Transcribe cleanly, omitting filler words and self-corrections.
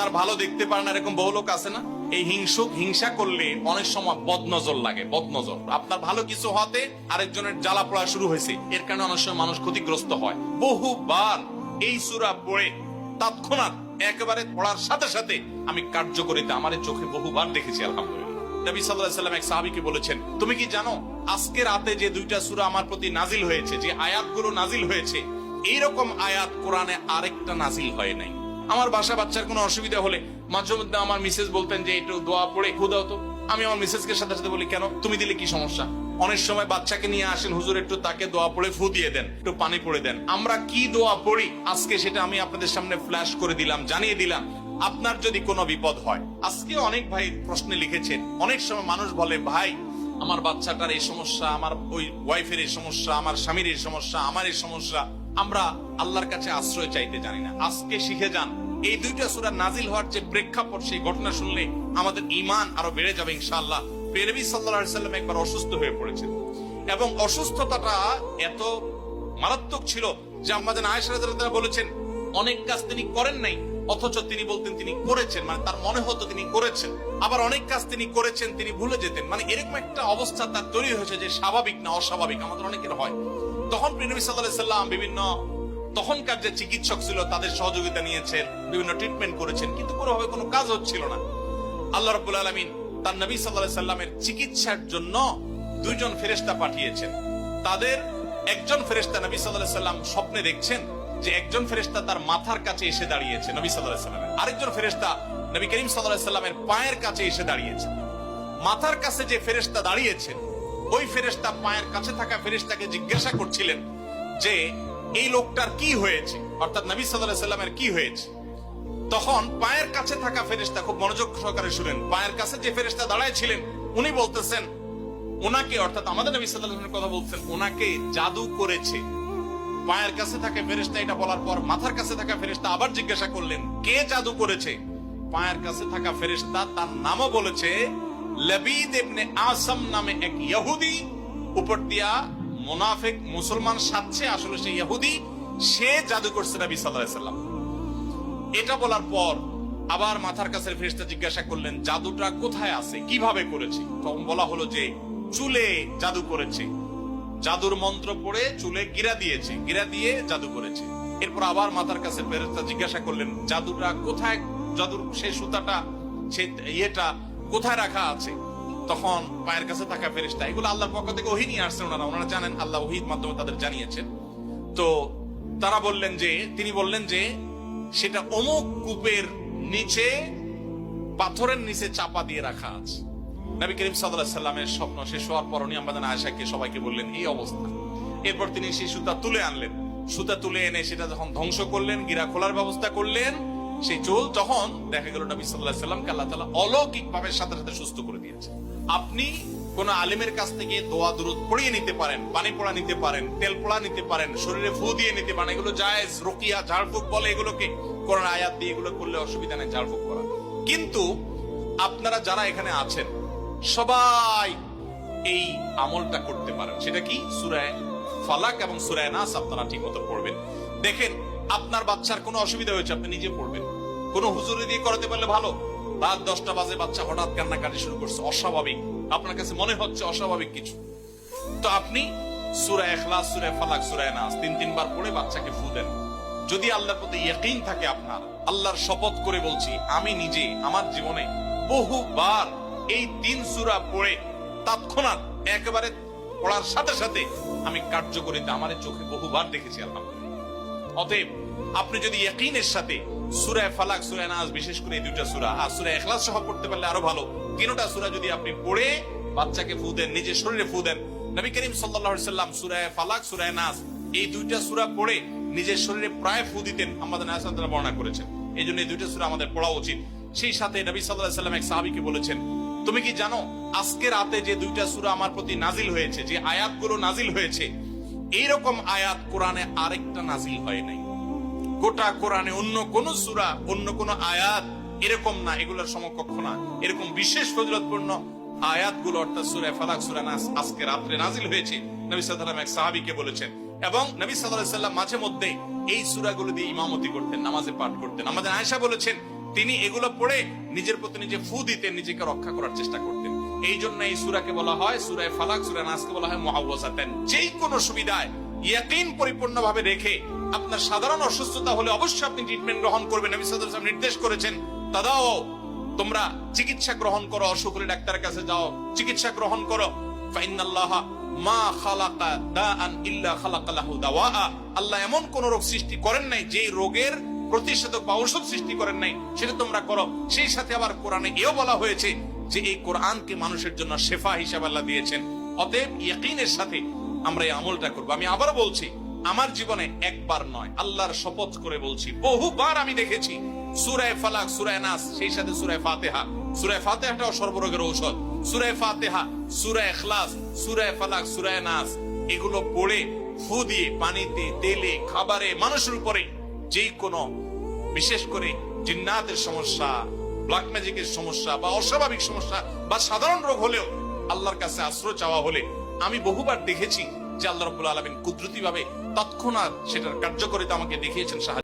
আপনার ভালো দেখতে পারেন এরকম বহু লোক আছে না? এই হিংসা করলে অনেক সময় বদনজর লাগে, বদনজর। আপনার ভালো কিছু হতে আরেকজনের জ্বালা পড়া শুরু হয়েছে, এর কারণে অনেক সময় মানুষ ক্ষতিগ্রস্ত হয়। বহুবার এই সূরা পড়ে তৎক্ষণাৎ একেবারে পড়ার সাথে সাথে আমি কার্যকরিতা আমার চোখে বহুবার দেখেছি, আলহামদুলিল্লাহ। নবী সাল্লাল্লাহু আলাইহি ওয়াসাল্লাম এক সাহাবীকে বলেছেন, তুমি কি জানো আজকে রাতে যে দুইটা সূরা আমার প্রতি নাজিল হয়েছে, যে আয়াতগুলো নাজিল হয়েছে, এইরকম আয়াত কোরআনে আরেকটা নাজিল হয় নাই। আমার বাসা বাচ্চার কোনো অসুবিধা হলে মাঝে মধ্যে আমার মিসেস বলতেন যে একটু দোয়া পড়ে খুদাও তো। আমি আমার মিসেসকে সাথে সাথে বলি, কেন, তুমি দিলে কি সমস্যা? অনেক সময় বাচ্চাকে নিয়ে আসেন, হুজুর একটু তাকে দোয়া পড়ে ফু দিয়ে দেন, একটু পানি পড়ে দেন। আমরা কি দোয়া পড়ি আজকে সেটা আমি আপনাদের সামনে ফ্ল্যাশ করে দিলাম, জানিয়ে দিলাম। আপনার যদি কোনো বিপদ হয়, আজকে অনেক ভাই প্রশ্নে লিখেছেন, অনেক সময় মানুষ বলে, ভাই আমার বাচ্চাটার এই সমস্যা, আমার ওই ওয়াইফের এই সমস্যা, আমার স্বামীর এই সমস্যা, আমার এই সমস্যা, আমরা আল্লাহর কাছে আশ্রয় চাইতে জানি না। আজকে শিখে যান, এই দুইটা সূরা নাজিল হওয়ার যে প্রেক্ষাপট, সেই ঘটনা শুনলে আমাদের ঈমান আরো বেড়ে যাবে ইনশাআল্লাহ। নবী সাল্লাল্লাহু আলাইহি ওয়াসাল্লাম একবার অসুস্থ হয়ে পড়েছেন এবং অসুস্থতাটা এত মারাত্মক ছিল যে আম্মাজান আয়েশা রাদিয়াল্লাহু আনহা বলেছেন, অনেক কাজ তিনি করেন নাই অথচ তিনি বলতেন তিনি করেছেন, মানে তার মনে হতো তিনি করেছেন। আবার অনেক কাজ তিনি করেছেন তিনি ভুলে যেতেন, মানে এরকম একটা অবস্থা তার তৈরি হয়েছে যে স্বাভাবিক না অস্বাভাবিক, আমাদের অনেকের হয়। তখন নবী সাল্লাল্লাহু আলাইহি ওয়াসাল্লাম বিভিন্ন তখনকার যে চিকিৎসক ছিল তাদের সহযোগিতা নিয়েছেন, বিভিন্ন ট্রিটমেন্ট করেছেন, কিন্তু কোনোভাবে কোনো কাজ হচ্ছিল না। আল্লাহ রাব্বুল আলামিন তার নবী সাল্লাল্লাহু আলাইহি সাল্লামের চিকিৎসার জন্য দুইজন ফেরেশতা পাঠিয়েছেন। তাদের একজন ফেরেশতা নবী সাল্লাল্লাহু আলাইহি সাল্লাম স্বপ্নে দেখছেন যে একজন ফেরেশতা তার মাথার কাছে এসে দাঁড়িয়েছে নবী সাল্লাল্লাহু আলাইহি সাল্লামের, আরেকজন ফেরেশতা নবী করিম সাল্লাল্লাহু আলাইহি সাল্লামের পায়ের কাছে এসে দাঁড়িয়েছে। মাথার কাছে যে ফেরেশতা দাঁড়িয়েছেন, ওই ফেরেশতা পায়ের কাছে থাকা ফেরেশতাকে জিজ্ঞাসা করছিলেন যে এই লোকটার কি হয়েছে, অর্থাৎ নবী সাল্লাল্লাহু আলাইহি সাল্লামের কি হয়েছে। তখন পায়ের কাছে থাকা ফেরেশতা, খুব মনোযোগ সহকারে শুনেন, পায়ের কাছে যে ফেরেশতা দাঁড়ায় ছিলেন উনি বলতেছেন ওনাকে, অর্থাৎ আমাদের নবী সাল্লাল্লাহু আলাইহি ওয়াসাল্লামের কথা বলছেন, ওনাকে জাদু করেছে। পায়ের কাছে থাকা ফেরেশতা এটা বলার পর মাথার কাছে থাকা ফেরেশতা আবার জিজ্ঞাসা করলেন, কে জাদু করেছে? পায়ের কাছে থাকা ফেরেশতা তার নামও বলেছে, লাবিদ ইবনে আসাম নামে এক ইহুদি, উপর দিয়া মুনাফিক মুসলমান সাজছে, আসলে সে ইহুদি, সে জাদু করছে নবী সাল্লাল্লাহু আলাইহি ওয়াসাল্লাম। এটা বলার পর আবার মাথার কাছে ফেরেশতা জিজ্ঞাসা করলেন, জাদুটা কোথায় আছে, কিভাবে করেছে? তখন বলা হলো যে চুলে জাদু করেছে, জাদুর মন্ত্র পড়ে চুলে গিরা দিয়েছে, গিরা দিয়ে জাদু করেছে। এরপর আবার মাথার কাছে ফেরেশতা জিজ্ঞাসা করলেন, জাদুটা কোথায়, জাদুর সেই সুতাটা, সেই ইয়েটা কোথায় রাখা আছে? তখন পায়ের কাছে থাকা ফেরেশতা, এগুলো আল্লাহর পক্ষ থেকে ওহী নিয়ে আসছে, ওনারা জানেন, আল্লাহ ওহীর মাধ্যমে তাদের জানিয়েছেন। তো তারা বললেন যে, তিনি বললেন যে সেটা অমুক কূপের নিচে, পাথরের নিচে চাপা দিয়ে রাখা আছে। নবী করিম সাল্লাল্লাহু আলাইহি সাল্লামের স্বপ্ন শেষ হওয়ার পর উনি আম্মাজান আয়েশাকে সবাইকে বললেন এই অবস্থা। এরপর তিনি সেই সুতা তুলে আনলেন, সুতা তুলে এনে সেটা যখন ধ্বংস করলেন, গিরা খোলার ব্যবস্থা করলেন, সেই চুল, তখন দেখা গেল নবী সাল্লাল্লাহু আলাইহি সাল্লামকে আল্লাহ তাআলা অলৌকিক ভাবে সাথে সাথে সুস্থ করে দিয়েছে। আপনি কোন আলেমের কাছ থেকে দোয়া দুরূদ পড়িয়ে নিতে পারেন, পানি পড়া নিতে পারেন, তেল পড়া নিতে পারেন, শরীরে ফু দিয়ে নিতে পারেন, এগুলো জায়েজ। রুকিয়া, ঝাড়ফুঁক বলে এগুলোকে, কোরআন আয়াত দিয়ে এগুলো করলে অসুবিধা নেই ঝাড়ফুঁক করা। কিন্তু আপনারা যারা এখানে আছেন সবাই এই আমলটা করতে পারেন। সেটা কি? সূরা ফালাক এবং সূরা নাস আপনারা ঠিক মতো পড়বেন। দেখেন আপনার বাচ্চার কোনো অসুবিধা হয়েছে, আপনি নিজে পড়বেন। কোন হুজুরি দিয়ে করাতে পারলে ভালো। রাত 10টা বাজে বাচ্চা হঠাৎ কান্নাকাটি শুরু করছে, অস্বাভাবিক, আপনার কাছে মনে হচ্ছে অস্বাভাবিক কিছু, তো আপনি সূরা ইখলাস, সূরা ফালাক, সূরা নাস 3 বার পড়ে বাচ্চাকে ফু দেন। যদি আল্লাহর প্রতি ইয়াকিন থাকে আপনার, আল্লাহর শপথ করে বলছি, আমি নিজে আমার জীবনে বহুবার এই 3 সূরা পড়ে তৎক্ষণাৎ একেবারে পড়ার সাথে সাথে আমি কার্যকরিতা আমার চোখে বহুবার দেখেছি, আলহামদুলিল্লাহ। অতএব আপনি যদি ইয়াকিনের সাথে সূরা ফালাক, সূরা নাস, বিশেষ করে এই দুইটা সূরা আর সূরা ইখলাস সহ পড়তে পারলে আরো ভালো, তিনটা সূরা যদি আপনি পড়ে বাচ্চাকে ফু দেন, নিজের শরীরে ফু দেন। নবী করিম সাল্লাল্লাহু আলাইহি সাল্লাম সূরা ফালাক, সূরা নাস এই দুইটা সূরা পড়ে নিজের শরীরে প্রায় ফু দিতেন, আমাদের আয়েশা রাদিয়াল্লাহু আনহা বর্ণনা করেছেন। এইজন্য এই দুইটা সূরা আমাদের পড়া উচিত। সেই সাথে নবী সাল্লাল্লাহু আলাইহি সাল্লাম এক সাহাবীকে বলেছেন, তুমি কি জানো আজকে রাতে যে দুইটা সূরা আমার প্রতি নাজিল হয়েছে, যে আয়াতগুলো নাজিল হয়েছে, এইরকম আয়াত কোরআনে আরেকটা নাজিল হয় নাই। গোটা কোরআনে অন্য কোন সূরা, অন্য কোন আয়াত এরকম না, এগুলোর সমকক্ষ না। এরকম বিশেষ ফজিলতপূর্ণ আয়াতগুলো, অর্থাৎ সূরা ফালাক, সূরা নাস আজকে রাতে নাজিল হয়েছে, নবী সাল্লাল্লাহু আলাইহি ওয়াসাল্লাম এক সাহাবীকে বলেছেন। এবং নবী সাল্লাল্লাহু আলাইহি ওয়াসাল্লাম মাঝে মধ্যে এই সূরাগুলো দিয়ে ইমামতি করতেন, নামাজে পাঠ করতেন। আমাদের আয়েশা বলেছেন, তিনি এগুলো পড়ে নিজের প্রতি নিজে ফু দিতেন, নিজেকে রক্ষা করার চেষ্টা করতেন। এই জন্য এই সূরাকে বলা হয় সূরা ফালাক, সূরা নাসকে বলা হয় মুআওয়াযাতান। যেই কোনো সুবিধায় ইয়াকিন পরিপূর্ণভাবে রেখে আপনার সাধারণ অসুস্থতা হলে অবশ্যই আপনি ট্রিটমেন্ট গ্রহণ করবেন। নবী সাল্লাল্লাহু আলাইহি ওয়াসাল্লাম নির্দেশ করেছেন, তাদাও, তোমরা চিকিৎসা গ্রহণ করো, অসুখ হলে ডাক্তারের কাছে যাও, চিকিৎসা গ্রহণ করো। ফাইনাল্লাহা মা খালাকা দাআন ইল্লা খালাকা লাহু দাওয়া। আল্লাহ এমন কোন রোগ সৃষ্টি করেন নাই যে রোগের প্রতিষেধক বা ঔষধ সৃষ্টি করেন নাই, সেটা তোমরা করো। সেই সাথে আবার কোরআনে এও বলা হয়েছে যে এই কোরআনকে মানুষের জন্য শেফা হিসাবে আল্লাহ দিয়েছেন। অতএব ইয়াকিনের সাথে আমরা এই আমলটা করবো। আমি আবারও বলছি, আমার জীবনে একবার নয়, আল্লাহর শপথ করে বলছি, বহুবার আমি দেখেছি সূরা ফালাক, সূরা নাস, সেই সাথে সূরা ফাতিহা। সূরা ফাতিহাটাও সর্বরোগের ঔষধ। সূরা ফাতিহা, সূরা ইখলাস, সূরা ফালাক, সূরা নাস, এগুলো পড়ে ফু দিয়ে পানিতে, তেলে, খাবারে, মানুষের উপরে যেই কোনো, বিশেষ করে জিন্নাতের সমস্যা, ব্ল্যাক ম্যাজিকের সমস্যা বা অস্বাভাবিক সমস্যা বা সাধারণ রোগ হলেও আল্লাহর কাছে আশ্রয় চাওয়া হলে আমি বহুবার দেখেছি যে আল্লাহ রাব্বুল আলামিন কুদরতি ভাবে তৎক্ষণাৎ সেটার কার্যকারিতা আমাকে দেখিয়েছেন, সাহায্য